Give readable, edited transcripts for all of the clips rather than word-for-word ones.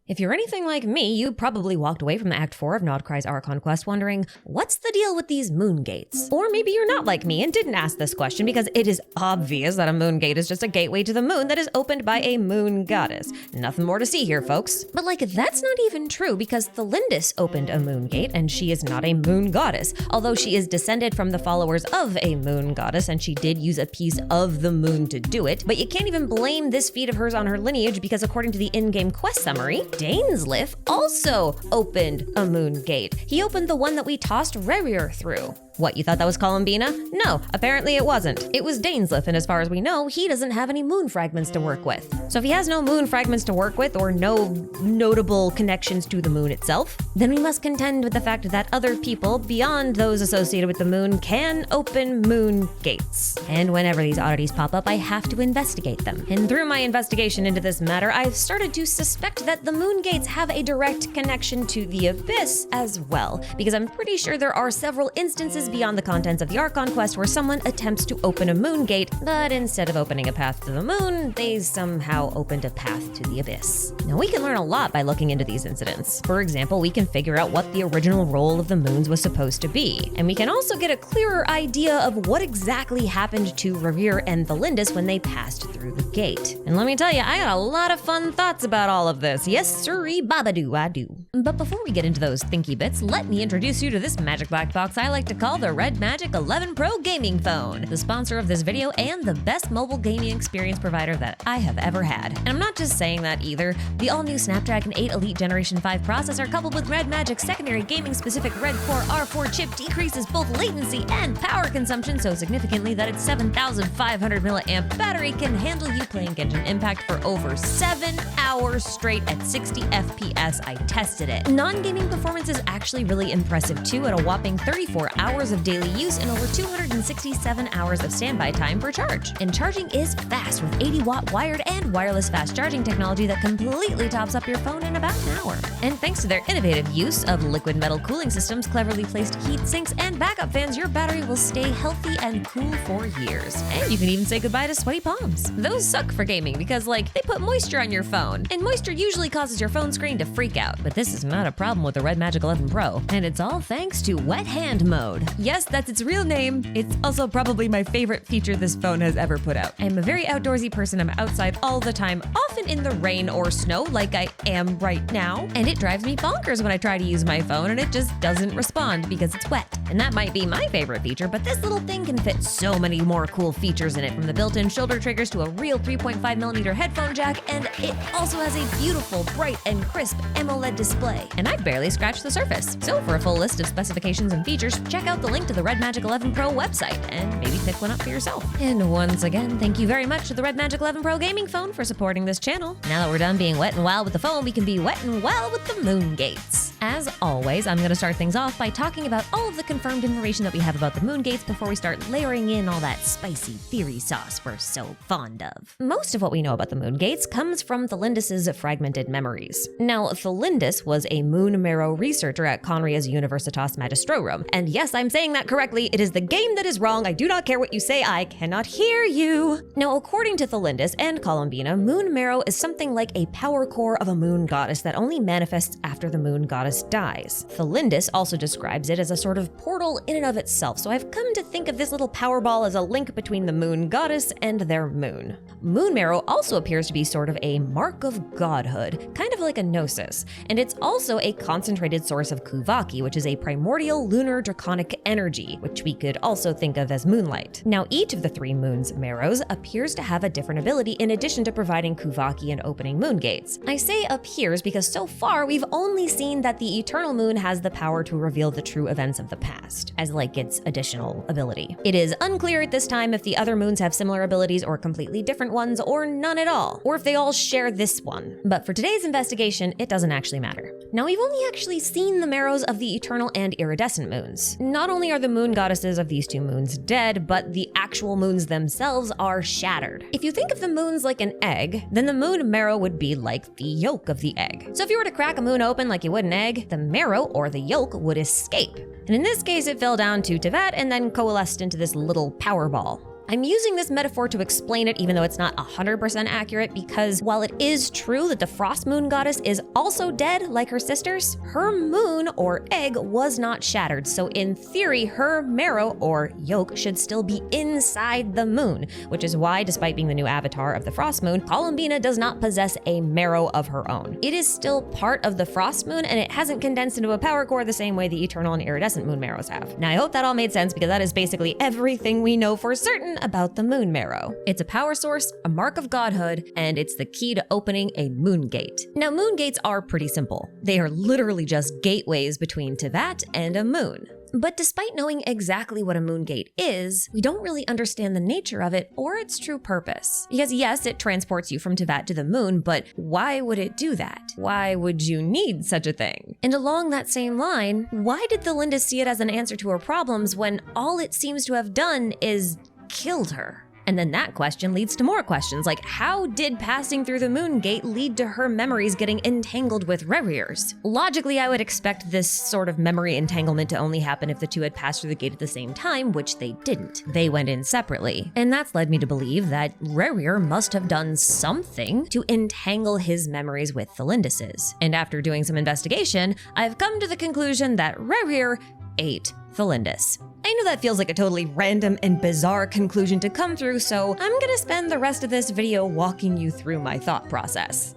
If you're anything like me, you probably walked away from Act 4 of Krai's Archon quest wondering, what's the deal with these moon gates? Or maybe you're not like me and didn't ask this question because it is obvious that a moon gate is just a gateway to the moon that is opened by a moon goddess. Nothing more to see here, folks. But that's not even true because Thalindis opened a moon gate and she is not a moon goddess, although she is descended from the followers of a moon goddess and she did use a piece of the moon to do it. But you can't even blame this feat of hers on her lineage because according to the in-game quest summary, Dainsleif also opened a moon gate. He opened the one that we tossed Rerir through. What, you thought that was Columbina? No, apparently it wasn't. It was Dainsleif, and as far as we know, he doesn't have any moon fragments to work with. So if he has no moon fragments to work with, or no notable connections to the moon itself, then we must contend with the fact that other people, beyond those associated with the moon, can open moon gates. And whenever these oddities pop up, I have to investigate them. And through my investigation into this matter, I've started to suspect that the moon gates have a direct connection to the Abyss as well, because I'm pretty sure there are several instances beyond the contents of the Archon quest where someone attempts to open a moon gate, but instead of opening a path to the moon, they somehow opened a path to the Abyss. Now we can learn a lot by looking into these incidents. For example, we can figure out what the original role of the moons was supposed to be, and we can also get a clearer idea of what exactly happened to Rerir and Thalindis when they passed through the gate. And let me tell you, I got a lot of fun thoughts about all of this. Yes sirree babadoo, I do. But before we get into those thinky bits, let me introduce you to this magic black box I like to call the Red Magic 11 Pro gaming phone, the sponsor of this video and the best mobile gaming experience provider that I have ever had. And I'm not just saying that either. The all-new Snapdragon 8 Elite Generation 5 processor coupled with Red Magic's secondary gaming-specific Red Core R4 chip decreases both latency and power consumption so significantly that its 7,500 milliamp battery can handle you playing Genshin Impact for over 7 hours straight at 60 FPS. I tested it. Non-gaming performance is actually really impressive too at a whopping 34 hours of daily use and over 267 hours of standby time per charge. And charging is fast with 80-watt wired and wireless fast charging technology that completely tops up your phone in about an hour. And thanks to their innovative use of liquid metal cooling systems, cleverly placed heat sinks, and backup fans, your battery will stay healthy and cool for years. And you can even say goodbye to sweaty palms. Those suck for gaming because, they put moisture on your phone, and moisture usually causes your phone screen to freak out. But this is not a problem with the Red Magic 11 Pro, and it's all thanks to Wet Hand Mode. Yes, that's its real name. It's also probably my favorite feature this phone has ever put out. I'm a very outdoorsy person. I'm outside all the time, often in the rain or snow like I am right now. And it drives me bonkers when I try to use my phone and it just doesn't respond because it's wet. And that might be my favorite feature, but this little thing can fit so many more cool features in it, from the built-in shoulder triggers to a real 3.5mm headphone jack, and it also has a beautiful, bright, and crisp AMOLED display. And I've barely scratched the surface. So for a full list of specifications and features, check out the link to the Red Magic 11 Pro website and maybe pick one up for yourself. And once again, thank you very much to the Red Magic 11 Pro gaming phone for supporting this channel. Now that we're done being wet and wild with the phone, we can be wet and wild with the moon gates. As always, I'm going to start things off by talking about all of the confirmed information that we have about the moon gates before we start layering in all that spicy theory sauce we're so fond of. Most of what we know about the moon gates comes from Thalindis' fragmented memories. Now, Thalindis was a moon marrow researcher at Conria's Universitas Magistrorum. And yes, I'm saying that correctly. It is the game that is wrong. I do not care what you say. I cannot hear you. Now, according to Thalindis and Columbina, moon marrow is something like a power core of a moon goddess that only manifests after the moon goddess dies. Thalindis also describes it as a sort of portal in and of itself, so I've come to think of this little power ball as a link between the moon goddess and their moon. Moon marrow also appears to be sort of a mark of godhood, kind of like a gnosis, and it's also a concentrated source of Kuvaki, which is a primordial lunar draconic energy, which we could also think of as moonlight. Now, each of the three moon's marrows appears to have a different ability in addition to providing Kuvaki and opening moon gates. I say appears because so far we've only seen that the eternal moon has the power to reveal the true events of the past, as its additional ability. It is unclear at this time if the other moons have similar abilities or completely different ones, or none at all, or if they all share this one. But for today's investigation, it doesn't actually matter. Now, we've only actually seen the marrows of the eternal and iridescent moons. Not only are the moon goddesses of these two moons dead, but the actual moons themselves are shattered. If you think of the moons like an egg, then the moon marrow would be like the yolk of the egg. So if you were to crack a moon open like you would an egg, the marrow or the yolk would escape. And in this case, it fell down to Tevat and then coalesced into this little power ball. I'm using this metaphor to explain it even though it's not 100% accurate, because while it is true that the frost moon goddess is also dead like her sisters, her moon or egg was not shattered, so in theory her marrow or yolk should still be inside the moon, which is why, despite being the new avatar of the frost moon, Columbina does not possess a marrow of her own. It is still part of the frost moon, and it hasn't condensed into a power core the same way the eternal and iridescent moon marrows have. Now I hope that all made sense, because that is basically everything we know for certain about the moon marrow. It's a power source, a mark of godhood, and it's the key to opening a moon gate. Now moon gates are pretty simple. They are literally just gateways between Teyvat and a moon. But despite knowing exactly what a moon gate is, we don't really understand the nature of it or its true purpose. Because yes, it transports you from Teyvat to the moon, but why would it do that? Why would you need such a thing? And along that same line, why did the Lindis see it as an answer to her problems when all it seems to have done is killed her? And then that question leads to more questions, like how did passing through the moon gate lead to her memories getting entangled with Rerir's? Logically, I would expect this sort of memory entanglement to only happen if the two had passed through the gate at the same time, which they didn't. They went in separately. And that's led me to believe that Rerir must have done something to entangle his memories with the Lindis's. And after doing some investigation, I've come to the conclusion that Rerir ate the Lindis. I know that feels like a totally random and bizarre conclusion to come through, so I'm gonna spend the rest of this video walking you through my thought process.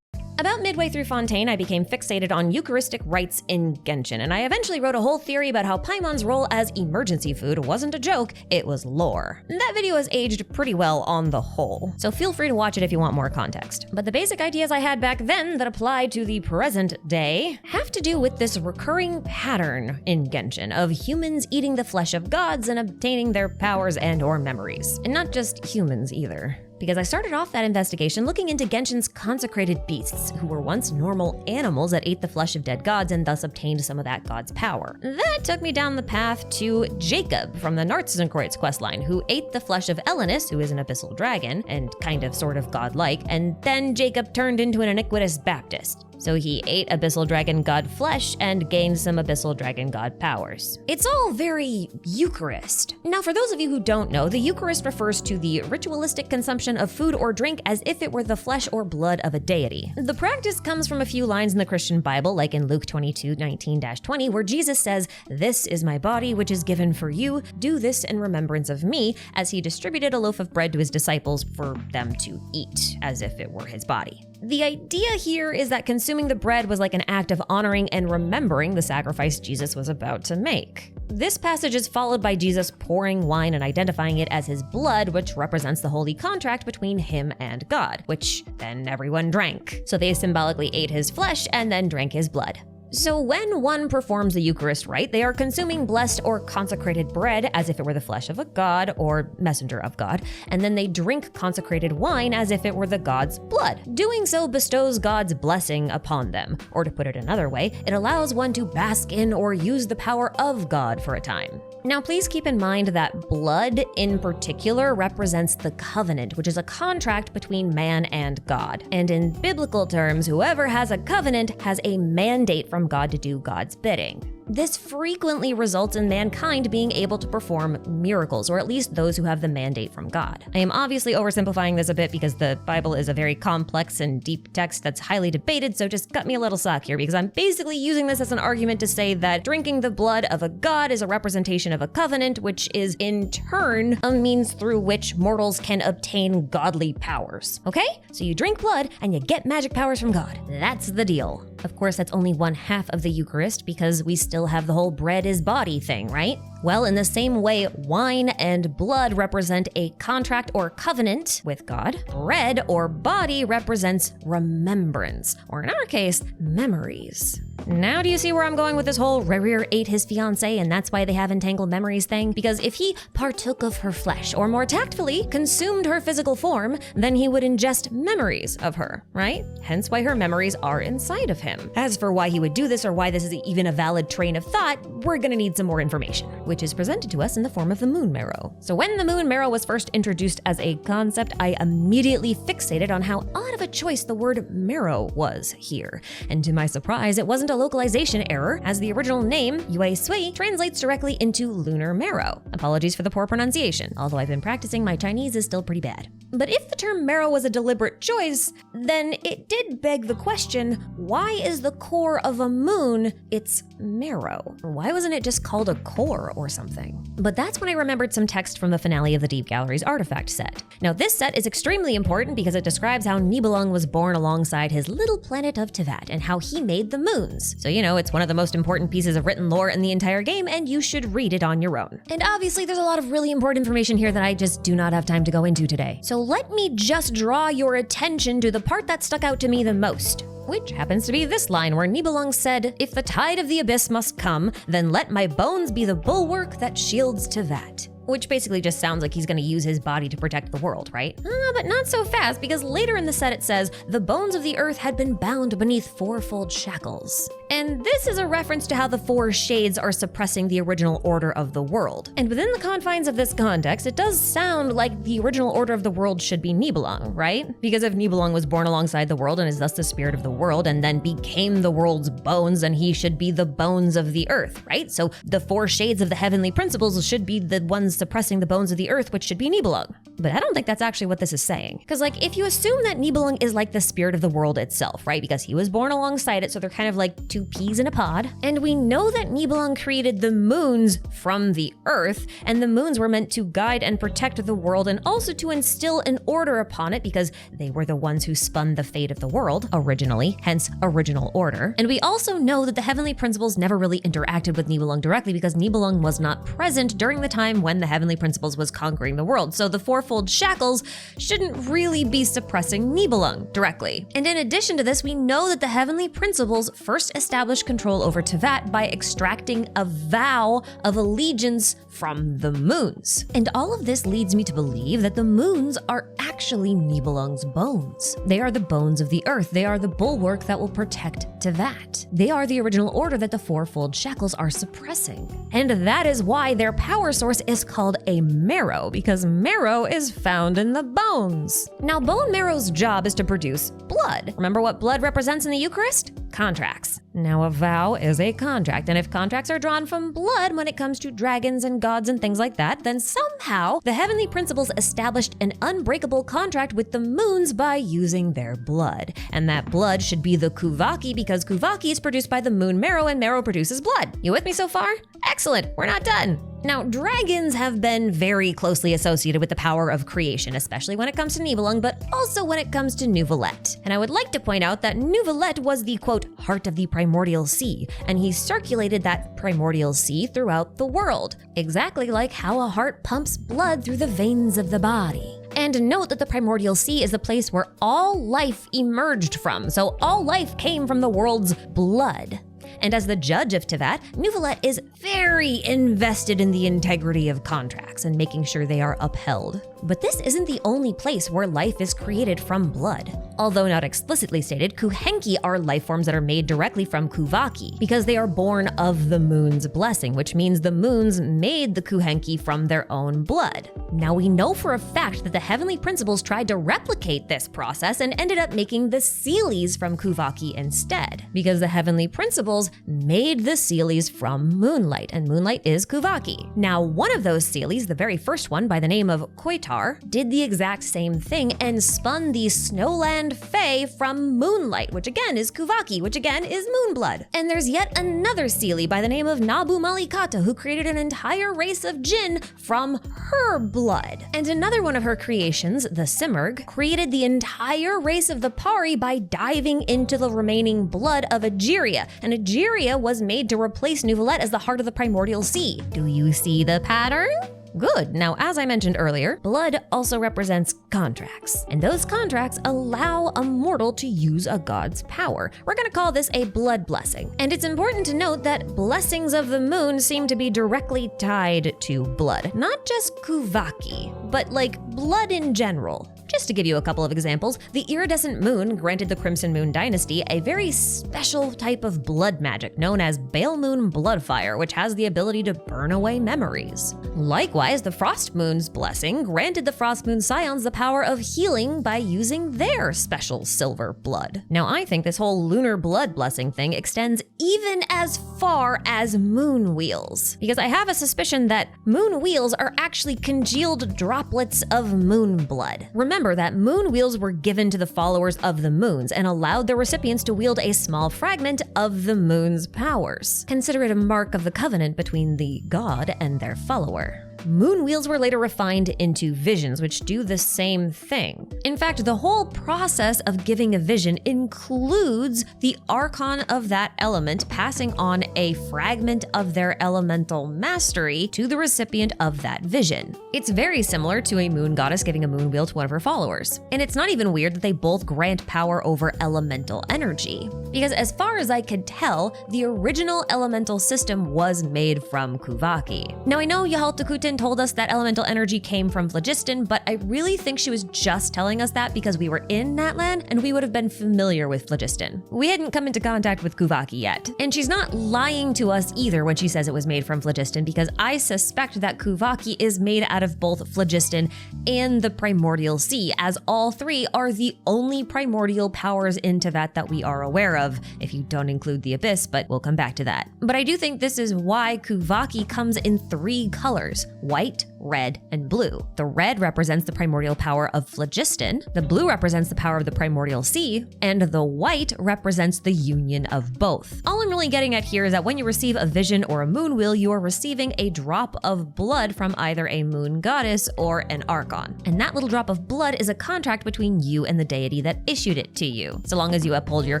About midway through Fontaine, I became fixated on Eucharistic rites in Genshin, and I eventually wrote a whole theory about how Paimon's role as emergency food wasn't a joke, it was lore. That video has aged pretty well on the whole, so feel free to watch it if you want more context. But the basic ideas I had back then that apply to the present day have to do with this recurring pattern in Genshin of humans eating the flesh of gods and obtaining their powers and/or memories. And not just humans either. Because I started off that investigation looking into Genshin's consecrated beasts, who were once normal animals that ate the flesh of dead gods and thus obtained some of that god's power. That took me down the path to Jacob from the Narzissenkreuz questline, who ate the flesh of Elenis, who is an abyssal dragon, and kind of sort of godlike, and then Jacob turned into an iniquitous Baptist. So he ate abyssal dragon god flesh and gained some abyssal dragon god powers. It's all very Eucharist. Now, for those of you who don't know, the Eucharist refers to the ritualistic consumption of food or drink as if it were the flesh or blood of a deity. The practice comes from a few lines in the Christian Bible, like in Luke 22:19-20, where Jesus says, "This is my body which is given for you. Do this in remembrance of me," as he distributed a loaf of bread to his disciples for them to eat, as if it were his body. The idea here is that consuming the bread was like an act of honoring and remembering the sacrifice Jesus was about to make. This passage is followed by Jesus pouring wine and identifying it as his blood, which represents the holy contract between him and God, which then everyone drank. So they symbolically ate his flesh and then drank his blood. So when one performs the Eucharist rite, they are consuming blessed or consecrated bread as if it were the flesh of a god or messenger of God, and then they drink consecrated wine as if it were the god's blood. Doing so bestows God's blessing upon them, or to put it another way, it allows one to bask in or use the power of God for a time. Now, please keep in mind that blood in particular represents the covenant, which is a contract between man and God. And in biblical terms, whoever has a covenant has a mandate from God to do God's bidding. This frequently results in mankind being able to perform miracles, or at least those who have the mandate from God. I am obviously oversimplifying this a bit because the Bible is a very complex and deep text that's highly debated, so just cut me a little slack here, because I'm basically using this as an argument to say that drinking the blood of a god is a representation of a covenant, which is in turn a means through which mortals can obtain godly powers. Okay? So you drink blood and you get magic powers from God. That's the deal. Of course, that's only one half of the Eucharist, because we still have the whole bread is body thing, right? Well, in the same way, wine and blood represent a contract or covenant with God, bread or body represents remembrance, or in our case, memories. Now do you see where I'm going with this whole Rerir ate his fiancée and that's why they have entangled memories thing? Because if he partook of her flesh, or more tactfully, consumed her physical form, then he would ingest memories of her, right? Hence why her memories are inside of him. As for why he would do this or why this is even a valid train of thought, we're gonna need some more information. which is presented to us in the form of the moon marrow. So when the moon marrow was first introduced as a concept, I immediately fixated on how odd of a choice the word marrow was here. And to my surprise, it wasn't a localization error, as the original name, Yue Sui, translates directly into lunar marrow. Apologies for the poor pronunciation, although I've been practicing, my Chinese is still pretty bad. But if the term marrow was a deliberate choice, then it did beg the question, why is the core of a moon its marrow? Why wasn't it just called a core or something? But that's when I remembered some text from the finale of the Deep Gallery's artifact set. Now this set is extremely important because it describes how Nibelung was born alongside his little planet of Tevat and how he made the moons. So it's one of the most important pieces of written lore in the entire game, and you should read it on your own. And obviously there's a lot of really important information here that I just do not have time to go into today. So let me just draw your attention to the part that stuck out to me the most, which happens to be this line where Nibelung said, "If the tide of the abyss must come, then let my bones be the bulwark that shields Tevat." Which basically just sounds like he's going to use his body to protect the world, right? But not so fast, because later in the set it says, "The bones of the earth had been bound beneath fourfold shackles." And this is a reference to how the four shades are suppressing the original order of the world. And within the confines of this context, it does sound like the original order of the world should be Nibelung, right? Because if Nibelung was born alongside the world and is thus the spirit of the world and then became the world's bones, then he should be the bones of the earth, right? So the four shades of the heavenly principles should be the ones suppressing the bones of the earth, which should be Nibelung. But I don't think that's actually what this is saying. Because if you assume that Nibelung is like the spirit of the world itself, right? Because he was born alongside it, so they're kind of like two peas in a pod. And we know that Nibelung created the moons from the earth, and the moons were meant to guide and protect the world and also to instill an order upon it because they were the ones who spun the fate of the world originally, hence original order. And we also know that the heavenly principles never really interacted with Nibelung directly because Nibelung was not present during the time when the heavenly principles was conquering the world. So the fourfold shackles shouldn't really be suppressing Nibelung directly. And in addition to this, we know that the heavenly principles first established control over Tevat by extracting a vow of allegiance from the moons. And all of this leads me to believe that the moons are actually Nibelung's bones. They are the bones of the earth. They are the bulwark that will protect Tevat. They are the original order that the fourfold shackles are suppressing. And that is why their power source is called a marrow, because marrow is found in the bones. Now, bone marrow's job is to produce blood. Remember what blood represents in the Eucharist? Contracts. Now, a vow is a contract, and if contracts are drawn from blood when it comes to dragons and gods and things like that, then somehow the heavenly principles established an unbreakable contract with the moons by using their blood. And that blood should be the Kuvaki, because Kuvaki is produced by the moon marrow, and marrow produces blood. You with me so far? Excellent, we're not done. Now, dragons have been very closely associated with the power of creation, especially when it comes to Nibelung, but also when it comes to Neuvillette. And I would like to point out that Neuvillette was the, quote, heart of the primordial sea, and he circulated that primordial sea throughout the world, exactly like how a heart pumps blood through the veins of the body. And note that the primordial sea is the place where all life emerged from, so all life came from the world's blood. And as the judge of Tevat, Neuvillette is very invested in the integrity of contracts and making sure they are upheld. But this isn't the only place where life is created from blood. Although not explicitly stated, Kuhenki are life forms that are made directly from Kuvaki, because they are born of the moon's blessing, which means the moons made the Kuhenki from their own blood. Now we know for a fact that the heavenly principles tried to replicate this process and ended up making the Seelies from Kuvaki instead, because the heavenly principles made the Seelies from moonlight, and moonlight is Kuvaki. Now one of those Seelies, the very first one by the name of Koitar, did the exact same thing and spun the Snowland Fae from moonlight, which again is Kuvaki, which again is moonblood. And there's yet another Seelie by the name of Nabu Malikata who created an entire race of Jinn from her blood. And another one of her creations, the Simurgh, created the entire race of the Pari by diving into the remaining blood of Egeria, and Egeria was made to replace Neuvillette as the heart of the primordial sea. Do you see the pattern? Good. Now, as I mentioned earlier, blood also represents contracts, and those contracts allow a mortal to use a god's power. We're going to call this a blood blessing. And it's important to note that blessings of the moon seem to be directly tied to blood, not just Kuvaki, but like blood in general. Just to give you a couple of examples, the iridescent moon granted the Crimson Moon dynasty a very special type of blood magic known as Bale Moon Bloodfire, which has the ability to burn away memories. Likewise, the Frost Moon's blessing granted the Frost Moon Scions the power of healing by using their special silver blood. Now, I think this whole lunar blood blessing thing extends even as far as moon wheels, because I have a suspicion that moon wheels are actually congealed droplets of moon blood. Remember that moon wheels were given to the followers of the moons and allowed their recipients to wield a small fragment of the moon's powers. Consider it a mark of the covenant between the god and their follower. Moon wheels were later refined into visions, which do the same thing. In fact, the whole process of giving a vision includes the Archon of that element passing on a fragment of their elemental mastery to the recipient of that vision. It's very similar to a moon goddess giving a moon wheel to one of her followers. And it's not even weird that they both grant power over elemental energy, because as far as I could tell, the original elemental system was made from Kuvaki. Now, I know Yahaltakuten told us that elemental energy came from phlogiston, but I really think she was just telling us that because we were in Natlan and we would have been familiar with phlogiston. We hadn't come into contact with Kuvaki yet. And she's not lying to us either when she says it was made from phlogiston, because I suspect that Kuvaki is made out of both phlogiston and the primordial sea, as all three are the only primordial powers in Teyvat that we are aware of, if you don't include the abyss, but we'll come back to that. But I do think this is why Kuvaki comes in 3 colors: white, red, and blue. The red represents the primordial power of phlogiston, the blue represents the power of the primordial sea, and the white represents the union of both. All I'm really getting at here is that when you receive a vision or a moon wheel, you are receiving a drop of blood from either a moon goddess or an archon. And that little drop of blood is a contract between you and the deity that issued it to you. So long as you uphold your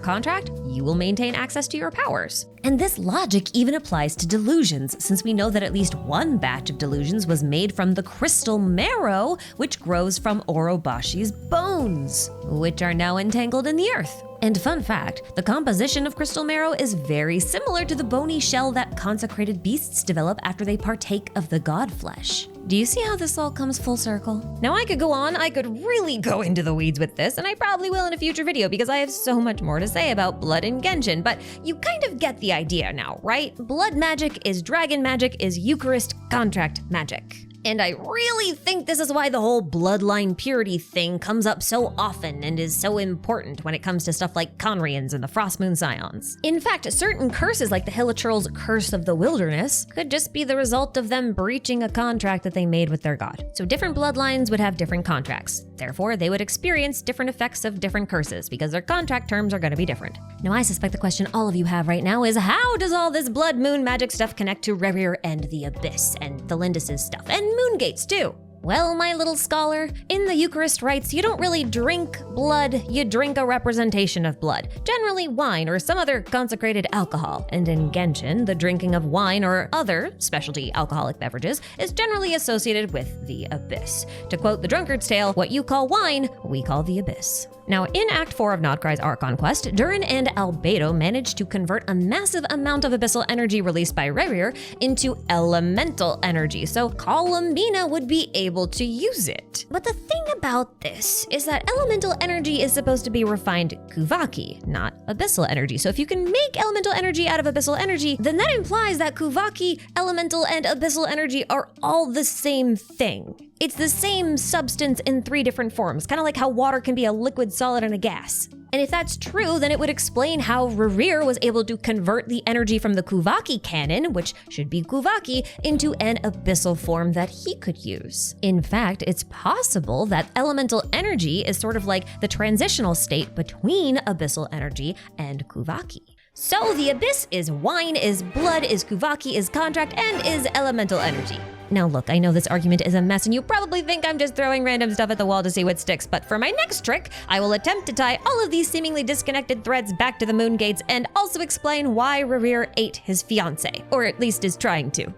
contract, you will maintain access to your powers. And this logic even applies to delusions, since we know that at least one batch of delusions was made from the crystal marrow, which grows from Orobashi's bones, which are now entangled in the earth. And fun fact, the composition of crystal marrow is very similar to the bony shell that consecrated beasts develop after they partake of the god flesh. Do you see how this all comes full circle? Now, I could go on, I could really go into the weeds with this, and I probably will in a future video because I have so much more to say about blood in Genshin, but you kind of get the idea now, right? Blood magic is dragon magic is Eucharist contract magic. And I really think this is why the whole bloodline purity thing comes up so often and is so important when it comes to stuff like Conrians and the Frost Moon Scions. In fact, certain curses like the Hilichurl's Curse of the Wilderness could just be the result of them breaching a contract that they made with their god. So different bloodlines would have different contracts. Therefore, they would experience different effects of different curses because their contract terms are going to be different. Now, I suspect the question all of you have right now is, how does all this blood moon magic stuff connect to Rerir and the Abyss and the Lindis's stuff and moon gates too? Well, my little scholar, in the Eucharist rites, you don't really drink blood, you drink a representation of blood, generally wine or some other consecrated alcohol. And in Genshin, the drinking of wine or other specialty alcoholic beverages is generally associated with the Abyss. To quote the Drunkard's Tale, what you call wine, we call the Abyss. Now, in Act 4 of Nodkrai's Archon quest, Durin and Albedo managed to convert a massive amount of abyssal energy released by Rerir into elemental energy, so Columbina would be able to use it. But the thing about this is that elemental energy is supposed to be refined Kuvaki, not abyssal energy. So if you can make elemental energy out of abyssal energy, then that implies that Kuvaki, elemental, and abyssal energy are all the same thing. It's the same substance in 3 different forms, kind of like how water can be a liquid, solid, and a gas. And if that's true, then it would explain how Rerir was able to convert the energy from the Kuvaki canon, which should be Kuvaki, into an abyssal form that he could use. In fact, it's possible that elemental energy is sort of like the transitional state between abyssal energy and Kuvaki. So the Abyss is wine, is blood, is Kuvaki, is contract, and is elemental energy. Now look, I know this argument is a mess and you probably think I'm just throwing random stuff at the wall to see what sticks, but for my next trick, I will attempt to tie all of these seemingly disconnected threads back to the moon gates and also explain why Rerir ate his fiancée, or at least is trying to.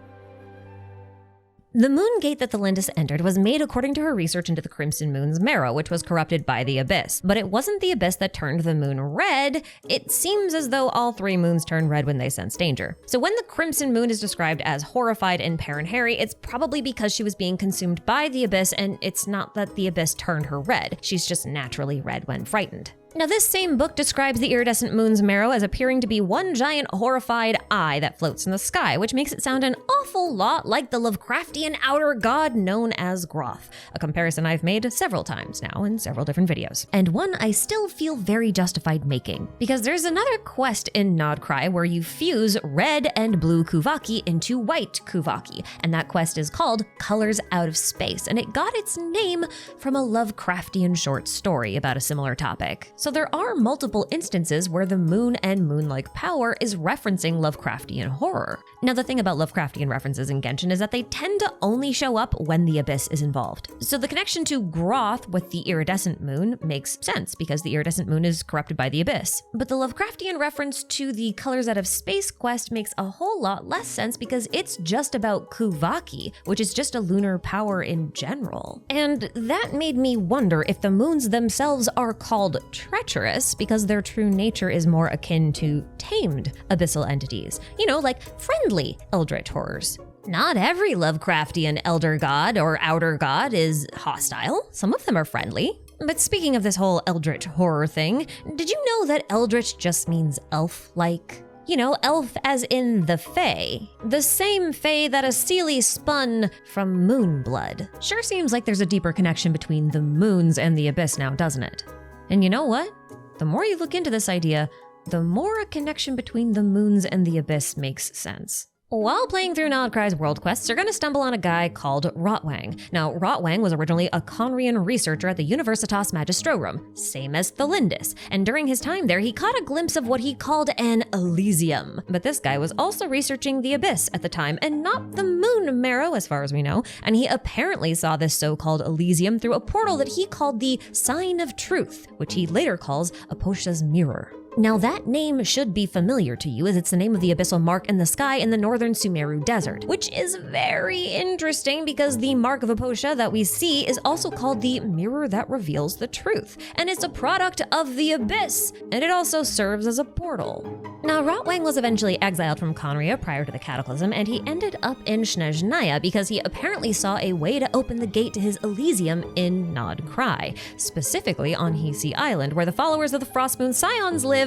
The moon gate that the Lindis entered was made according to her research into the Crimson Moon's marrow, which was corrupted by the Abyss. But it wasn't the Abyss that turned the moon red. It seems as though all 3 moons turn red when they sense danger. So when the Crimson Moon is described as horrified in Perrin Harry, it's probably because she was being consumed by the Abyss, and it's not that the Abyss turned her red. She's just naturally red when frightened. Now, this same book describes the iridescent moon's marrow as appearing to be one giant horrified eye that floats in the sky, which makes it sound an awful lot like the Lovecraftian outer god known as Groth, a comparison I've made several times now in several different videos, and one I still feel very justified making, because there's another quest in Nod Krai where you fuse red and blue Kuvaki into white Kuvaki, and that quest is called Colors Out of Space, and it got its name from a Lovecraftian short story about a similar topic. So there are multiple instances where the moon and moon-like power is referencing Lovecraftian horror. Now, the thing about Lovecraftian references in Genshin is that they tend to only show up when the Abyss is involved. So the connection to Groth with the iridescent moon makes sense because the iridescent moon is corrupted by the Abyss. But the Lovecraftian reference to the Colors Out of Space quest makes a whole lot less sense because it's just about Kuvaki, which is just a lunar power in general. And that made me wonder if the moons themselves are called treacherous because their true nature is more akin to tamed abyssal entities. You know, like friendly eldritch horrors. Not every Lovecraftian elder god or outer god is hostile. Some of them are friendly. But speaking of this whole eldritch horror thing, did you know that eldritch just means elf-like? You know, elf as in the Fae. The same Fae that a Seelie spun from moon blood. Sure seems like there's a deeper connection between the moons and the Abyss now, doesn't it? And you know what? The more you look into this idea, the more a connection between the moons and the Abyss makes sense. While playing through Nod Krai's world quests, you're going to stumble on a guy called Rotwang. Now, Rotwang was originally a Conrian researcher at the Universitas Magistrorum, same as the Lindis, and during his time there, he caught a glimpse of what he called an Elysium. But this guy was also researching the Abyss at the time, and not the moon marrow, as far as we know, and he apparently saw this so-called Elysium through a portal that he called the Sign of Truth, which he later calls Aposha's Mirror. Now that name should be familiar to you as it's the name of the abyssal mark in the sky in the northern Sumeru Desert, which is very interesting because the mark of Aposha that we see is also called the Mirror that Reveals the Truth, and it's a product of the Abyss, and it also serves as a portal. Now, Rotwang was eventually exiled from Conria prior to the Cataclysm, and he ended up in Snezhnaya because he apparently saw a way to open the gate to his Elysium in Nod Krai, specifically on Hiisi Island, where the followers of the Frostmoon Scions live,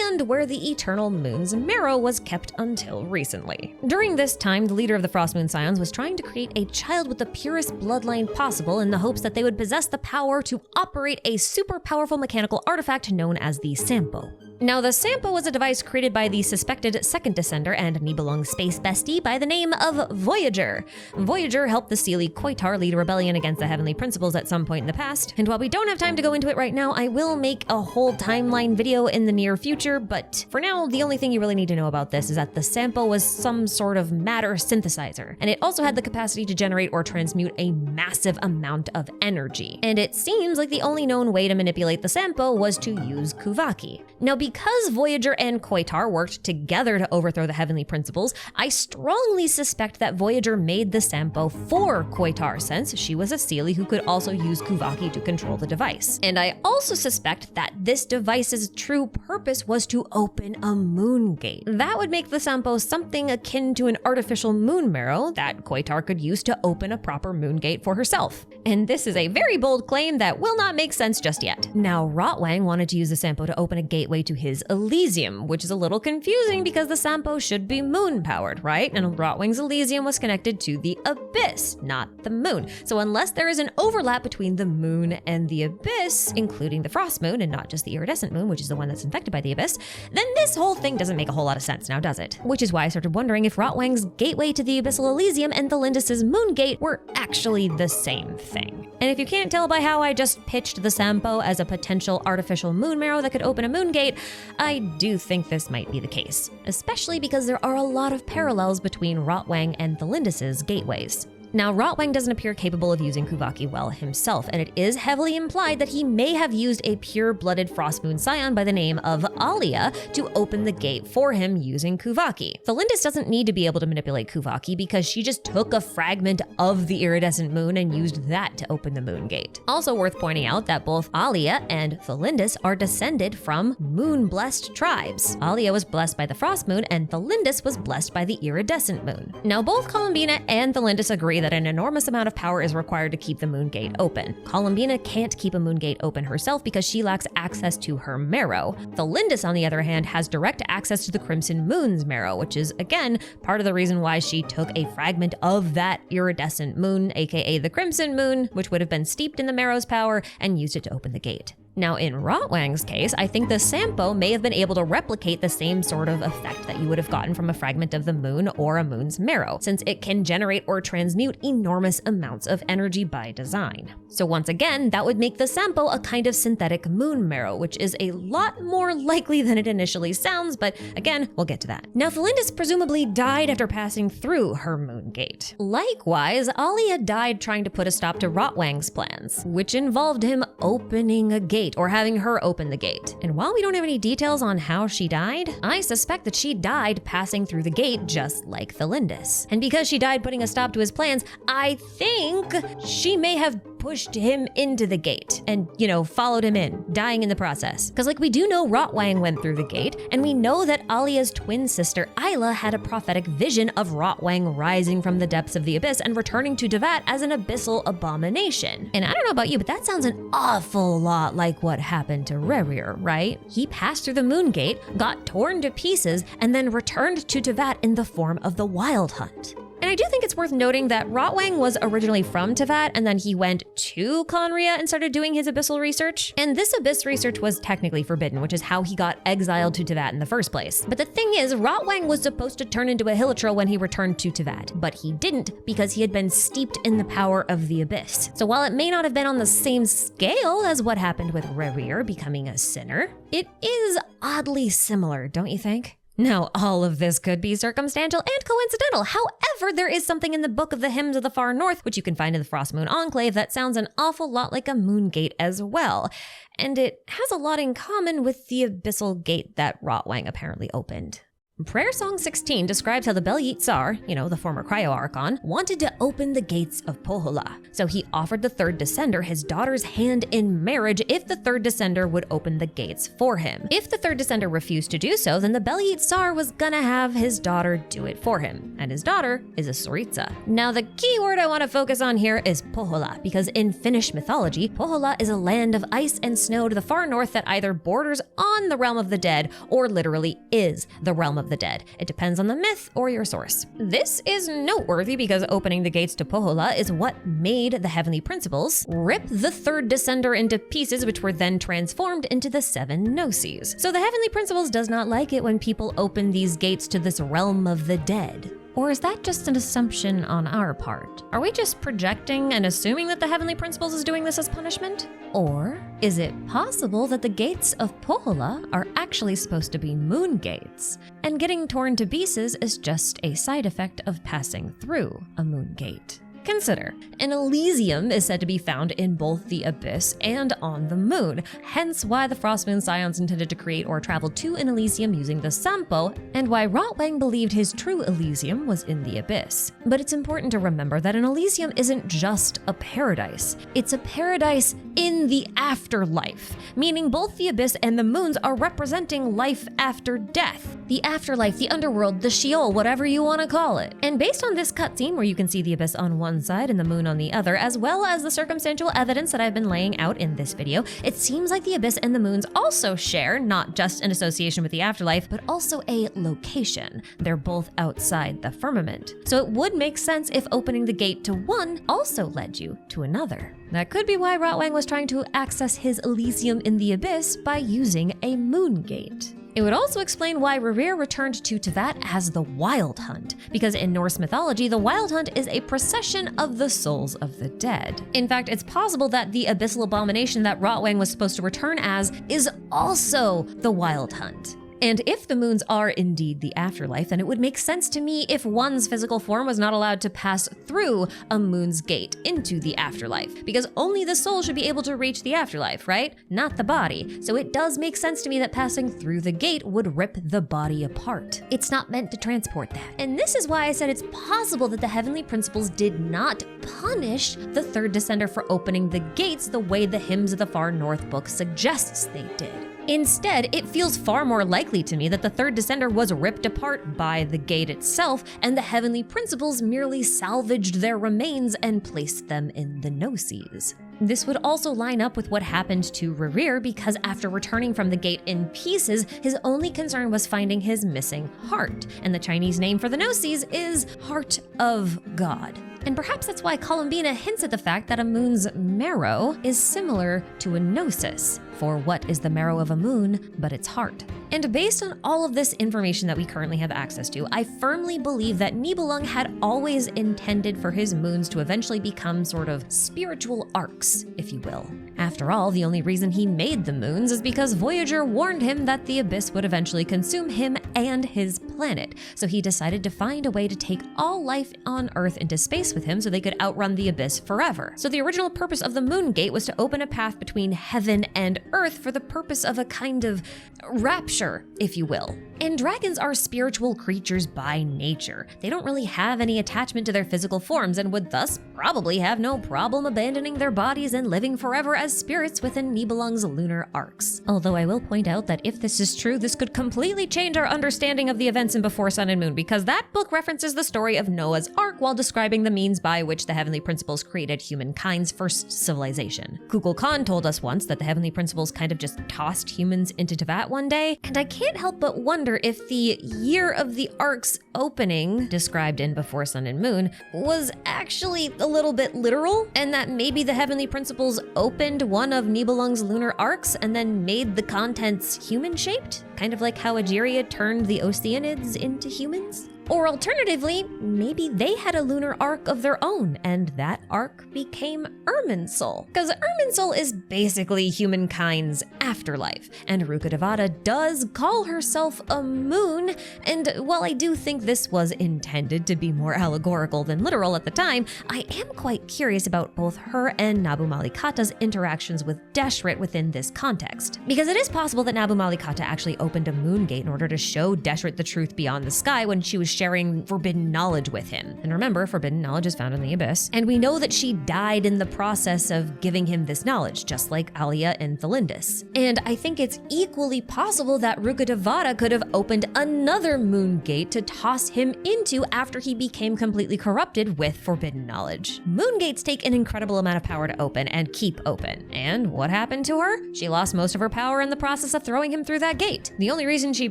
and where the Eternal Moon's marrow was kept until recently. During this time, the leader of the Frostmoon Scions was trying to create a child with the purest bloodline possible in the hopes that they would possess the power to operate a super powerful mechanical artifact known as the Sampo. Now, the Sampo was a device created by the suspected second descender and Nibelung space bestie by the name of Voyager. Voyager helped the Seelie Koitar lead a rebellion against the Heavenly Principles at some point in the past, and while we don't have time to go into it right now, I will make a whole timeline video in the near future, but for now, the only thing you really need to know about this is that the Sampo was some sort of matter synthesizer, and it also had the capacity to generate or transmute a massive amount of energy. And it seems like the only known way to manipulate the Sampo was to use Kuvaki. Now, because Voyager and Koitar worked together to overthrow the Heavenly Principles, I strongly suspect that Voyager made the Sampo for Koitar since she was a Seelie who could also use Kuvaki to control the device. And I also suspect that this device's true purpose was to open a moon gate. That would make the Sampo something akin to an artificial moon marrow that Koitar could use to open a proper moon gate for herself. And this is a very bold claim that will not make sense just yet. Now, Rotwang wanted to use the Sampo to open a gateway to his Elysium, which is a little confusing because the Sampo should be moon-powered, right? And Rotwang's Elysium was connected to the Abyss, not the moon. So unless there is an overlap between the moon and the Abyss, including the Frost Moon and not just the iridescent moon, which is the one that's infected by the Abyss, then this whole thing doesn't make a whole lot of sense now, does it? Which is why I started wondering if Rotwang's gateway to the Abyssal Elysium and the Lindis' moon gate were actually the same thing. And if you can't tell by how I just pitched the Sampo as a potential artificial moon marrow that could open a moon gate, I do think this might be the case, especially because there are a lot of parallels between Rotwang and the Lindis' gateways. Now, Rotwang doesn't appear capable of using Kuvaki well himself, and it is heavily implied that he may have used a pure-blooded Frost Moon Scion by the name of Alia to open the gate for him using Kuvaki. Felindis doesn't need to be able to manipulate Kuvaki because she just took a fragment of the iridescent moon and used that to open the moon gate. Also worth pointing out that both Alia and Felindis are descended from moon-blessed tribes. Alia was blessed by the Frost Moon, and Felindis was blessed by the iridescent moon. Now, both Columbina and Felindis agree that an enormous amount of power is required to keep the moon gate open. Columbina can't keep a moon gate open herself because she lacks access to her marrow. Felindis, on the other hand, has direct access to the Crimson Moon's marrow, which is, again, part of the reason why she took a fragment of that iridescent moon, aka the Crimson Moon, which would have been steeped in the marrow's power, and used it to open the gate. Now, in Rotwang's case, I think the Sampo may have been able to replicate the same sort of effect that you would have gotten from a fragment of the moon or a moon's marrow, since it can generate or transmute enormous amounts of energy by design. So once again, that would make the Sampo a kind of synthetic moon marrow, which is a lot more likely than it initially sounds, but again, we'll get to that. Now, Felindis presumably died after passing through her moon gate. Likewise, Alia died trying to put a stop to Rotwang's plans, which involved him opening a gate or having her open the gate. And while we don't have any details on how she died, I suspect that she died passing through the gate just like Felindis. And because she died putting a stop to his plans, I think she may have pushed him into the gate and, followed him in, dying in the process. Because we do know Rotwang went through the gate, and we know that Alia's twin sister Isla had a prophetic vision of Rotwang rising from the depths of the abyss and returning to Tevat as an abyssal abomination. And I don't know about you, but that sounds an awful lot like what happened to Rerir, right? He passed through the moon gate, got torn to pieces, and then returned to Tevat in the form of the Wild Hunt. And I do think it's worth noting that Rotwang was originally from Tevat, and then he went to Conria and started doing his abyssal research. And this abyss research was technically forbidden, which is how he got exiled to Tevat in the first place. But the thing is, Rotwang was supposed to turn into a Hilichurl when he returned to Tevat, but he didn't because he had been steeped in the power of the abyss. So while it may not have been on the same scale as what happened with Rerir becoming a sinner, it is oddly similar, don't you think? Now, all of this could be circumstantial and coincidental. However, there is something in the Book of the Hymns of the Far North, which you can find in the Frost Moon Enclave, that sounds an awful lot like a moon gate as well. And it has a lot in common with the abyssal gate that Rotwang apparently opened. Prayer Song 16 describes how the Belyit Tsar, the former Cryo-Archon, wanted to open the gates of Pohjola. So he offered the third descender his daughter's hand in marriage if the third descender would open the gates for him. If the third descender refused to do so, then the Belyit Tsar was gonna have his daughter do it for him. And his daughter is a Tsaritsa. Now, the key word I want to focus on here is Pohjola, because in Finnish mythology, Pohjola is a land of ice and snow to the far north that either borders on the realm of the dead or literally is the realm of the dead. It depends on the myth or your source. This is noteworthy because opening the gates to Pohjola is what made the Heavenly Principles rip the third descender into pieces, which were then transformed into the 7 Gnosis. So the Heavenly Principles does not like it when people open these gates to this realm of the dead. Or is that just an assumption on our part? Are we just projecting and assuming that the Heavenly Principles is doing this as punishment? Or is it possible that the gates of Pohjola are actually supposed to be moon gates, and getting torn to pieces is just a side effect of passing through a moon gate? Consider, an Elysium is said to be found in both the Abyss and on the Moon, hence why the Frost Moon Scions intended to create or travel to an Elysium using the Sampo, and why Rotwang believed his true Elysium was in the Abyss. But it's important to remember that an Elysium isn't just a paradise, it's a paradise in the afterlife, meaning both the Abyss and the Moons are representing life after death. The afterlife, the underworld, the Sheol, whatever you want to call it. And based on this cutscene where you can see the Abyss on one side and the Moon on the other, as well as the circumstantial evidence that I've been laying out in this video, it seems like the Abyss and the Moons also share not just an association with the afterlife, but also a location. They're both outside the firmament. So it would make sense if opening the gate to one also led you to another. That could be why Rotwang was trying to access his Elysium in the Abyss by using a moon gate. It would also explain why Rerir returned to Tevat as the Wild Hunt, because in Norse mythology, the Wild Hunt is a procession of the souls of the dead. In fact, it's possible that the abyssal abomination that Rotwang was supposed to return as is also the Wild Hunt. And if the moons are indeed the afterlife, then it would make sense to me if one's physical form was not allowed to pass through a moon's gate into the afterlife, because only the soul should be able to reach the afterlife, right? Not the body. So it does make sense to me that passing through the gate would rip the body apart. It's not meant to transport that. And this is why I said it's possible that the heavenly principles did not punish the third descender for opening the gates the way the Hymns of the Far North book suggests they did. Instead, it feels far more likely to me that the third descender was ripped apart by the gate itself, and the heavenly principles merely salvaged their remains and placed them in the Gnosis. This would also line up with what happened to Rerir, because after returning from the gate in pieces, his only concern was finding his missing heart, and the Chinese name for the Gnosis is Heart of God. And perhaps that's why Columbina hints at the fact that a moon's marrow is similar to a gnosis. For what is the marrow of a moon but its heart? And based on all of this information that we currently have access to, I firmly believe that Nibelung had always intended for his moons to eventually become sort of spiritual arcs, if you will. After all, the only reason he made the moons is because Voyager warned him that the abyss would eventually consume him and his planet. So he decided to find a way to take all life on Earth into space with him so they could outrun the abyss forever. So the original purpose of the moon gate was to open a path between heaven and Earth for the purpose of a kind of rapture, if you will. And dragons are spiritual creatures by nature. They don't really have any attachment to their physical forms and would thus probably have no problem abandoning their bodies and living forever as spirits within Nibelung's lunar arcs. Although I will point out that if this is true, this could completely change our understanding of the events in Before Sun and Moon, because that book references the story of Noah's Ark while describing the means by which the heavenly principles created humankind's first civilization. Kukulkan Khan told us once that the heavenly principles kind of just tossed humans into Teyvat one day, and I can't help but wonder if the year of the Ark's opening, described in Before Sun and Moon, was actually a little bit literal, and that maybe the heavenly principles opened one of Nibelung's lunar arcs and then made the contents human-shaped, kind of like how Egeria turned the Oceanids into humans? Or alternatively, maybe they had a lunar arc of their own, and that arc became Irminsul. Because Irminsul is basically humankind's afterlife, and Ruka Devada does call herself a moon, and while I do think this was intended to be more allegorical than literal at the time, I am quite curious about both her and Nabu Malikata's interactions with Deshret within this context. Because it is possible that Nabu Malikata actually opened a moon gate in order to show Deshret the truth beyond the sky when she was sharing forbidden knowledge with him. And remember, forbidden knowledge is found in the abyss. And we know that she died in the process of giving him this knowledge, just like Alia and Thelindis. And I think it's equally possible that Ruka Devada could have opened another moon gate to toss him into after he became completely corrupted with forbidden knowledge. Moon gates take an incredible amount of power to open and keep open. And what happened to her? She lost most of her power in the process of throwing him through that gate. The only reason she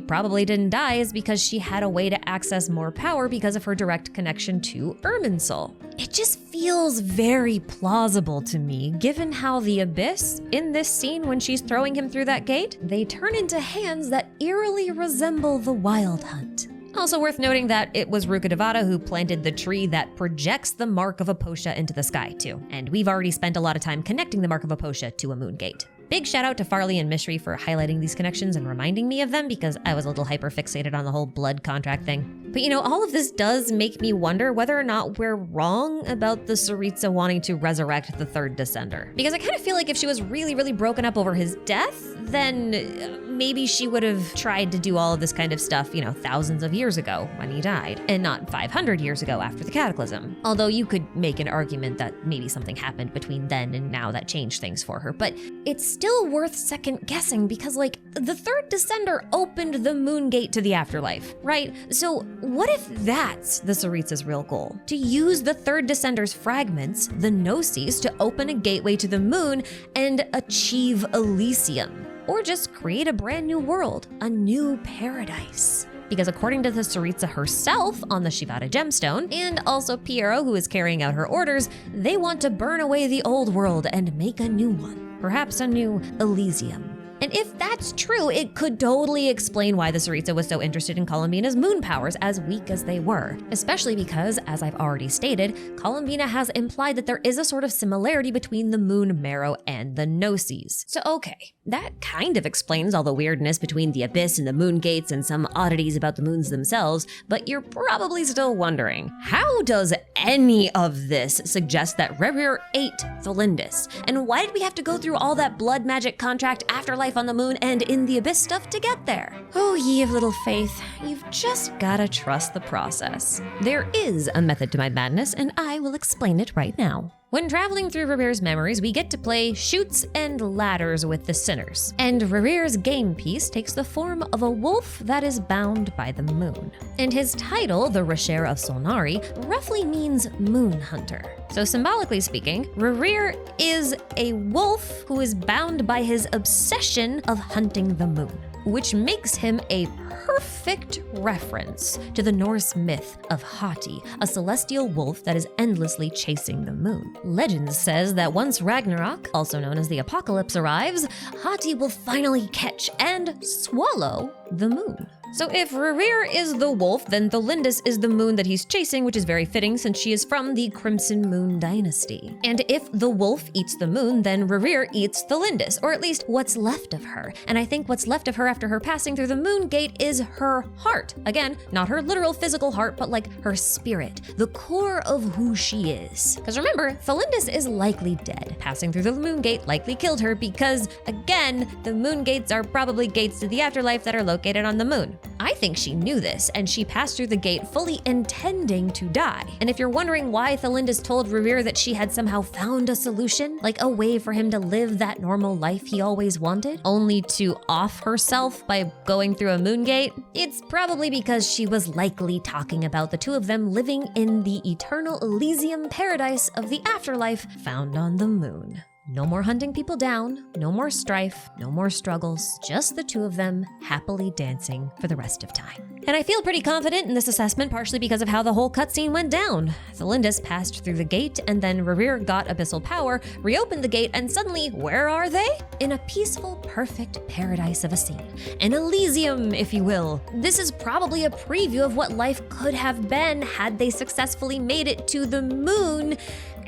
probably didn't die is because she had a way to access more power because of her direct connection to Irminsul. It just feels very plausible to me, given how the abyss, in this scene when she's throwing him through that gate, they turn into hands that eerily resemble the Wild Hunt. Also worth noting that it was Ruka Devada who planted the tree that projects the Mark of Aposha into the sky too, and we've already spent a lot of time connecting the Mark of Aposha to a moon gate. Big shout out to Farley and Mishri for highlighting these connections and reminding me of them, because I was a little hyper-fixated on the whole blood contract thing. But you know, all of this does make me wonder whether or not we're wrong about the Tsaritsa wanting to resurrect the third descender. Because I kind of feel like if she was really, really broken up over his death, then maybe she would have tried to do all of this kind of stuff, you know, thousands of years ago when he died, and not 500 years ago after the Cataclysm. Although you could make an argument that maybe something happened between then and now that changed things for her, but it's still worth second guessing, because like, the third descender opened the moon gate to the afterlife, right? So what if that's the Tsaritsa's real goal? To use the third descender's fragments, the Gnosis, to open a gateway to the moon and achieve Elysium. Or just create a brand new world, a new paradise. Because according to the Tsaritsa herself on the Shivada gemstone, and also Piero, who is carrying out her orders, they want to burn away the old world and make a new one. Perhaps a new Elysium. And if that's true, it could totally explain why the Tsaritsa was so interested in Columbina's moon powers, as weak as they were. Especially because, as I've already stated, Columbina has implied that there is a sort of similarity between the moon marrow and the Gnosis. So okay, that kind of explains all the weirdness between the Abyss and the moon gates and some oddities about the moons themselves, but you're probably still wondering, how does any of this suggest that Rerir ate Thalindis? And why did we have to go through all that blood magic contract, afterlife on the moon, and in the Abyss stuff to get there? Oh, ye of little faith, you've just gotta trust the process. There is a method to my madness, and I will explain it right now. When traveling through Rerir's memories, we get to play Chutes and Ladders with the Sinners. And Rerir's game piece takes the form of a wolf that is bound by the moon. And his title, the Rasher of Solnari, roughly means moon hunter. So symbolically speaking, Rerir is a wolf who is bound by his obsession of hunting the moon, which makes him a perfect reference to the Norse myth of Hati, a celestial wolf that is endlessly chasing the moon. Legend says that once Ragnarok, also known as the apocalypse, arrives, Hati will finally catch and swallow the moon. So if Rerir is the wolf, then Thalindis is the moon that he's chasing, which is very fitting since she is from the Crimson Moon dynasty. And if the wolf eats the moon, then Rerir eats Thalindis, or at least what's left of her. And I think what's left of her after her passing through the moon gate is her heart. Again, not her literal physical heart, but like her spirit, the core of who she is. Because remember, Thalindis is likely dead. Passing through the moon gate likely killed her because, again, the moon gates are probably gates to the afterlife that are located on the moon. I think she knew this, and she passed through the gate fully intending to die. And if you're wondering why Thalindis told Rerir that she had somehow found a solution, like a way for him to live that normal life he always wanted, only to off herself by going through a moon gate, it's probably because she was likely talking about the two of them living in the eternal Elysium paradise of the afterlife found on the moon. No more hunting people down, no more strife, no more struggles, just the two of them happily dancing for the rest of time. And I feel pretty confident in this assessment, partially because of how the whole cutscene went down. Thalindis passed through the gate, and then Rerir got abyssal power, reopened the gate, and suddenly, where are they? In a peaceful, perfect paradise of a scene. An Elysium, if you will. This is probably a preview of what life could have been had they successfully made it to the moon,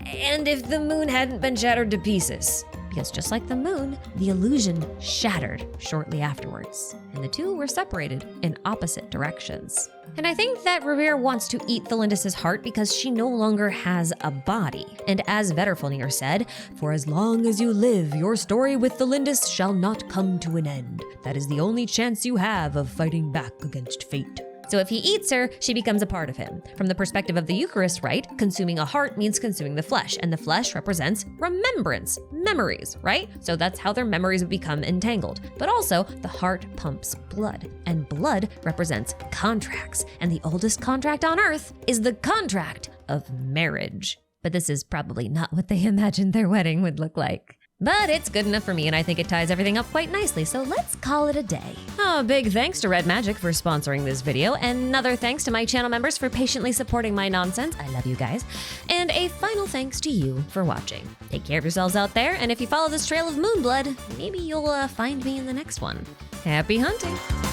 and if the moon hadn't been shattered to pieces. Because just like the moon, the illusion shattered shortly afterwards, and the two were separated in opposite directions. And I think that Rerir wants to eat Thalindis' heart because she no longer has a body. And as Vetterfilnir said, "For as long as you live, your story with Thalindis shall not come to an end. That is the only chance you have of fighting back against fate." So if he eats her, she becomes a part of him. From the perspective of the Eucharist rite, consuming a heart means consuming the flesh, and the flesh represents remembrance, memories, right? So that's how their memories would become entangled. But also, the heart pumps blood, and blood represents contracts, and the oldest contract on earth is the contract of marriage. But this is probably not what they imagined their wedding would look like. But it's good enough for me, and I think it ties everything up quite nicely, so let's call it a day. Oh, big thanks to Red Magic for sponsoring this video, and another thanks to my channel members for patiently supporting my nonsense. I love you guys. And a final thanks to you for watching. Take care of yourselves out there, and if you follow this trail of Moonblood, maybe you'll find me in the next one. Happy hunting!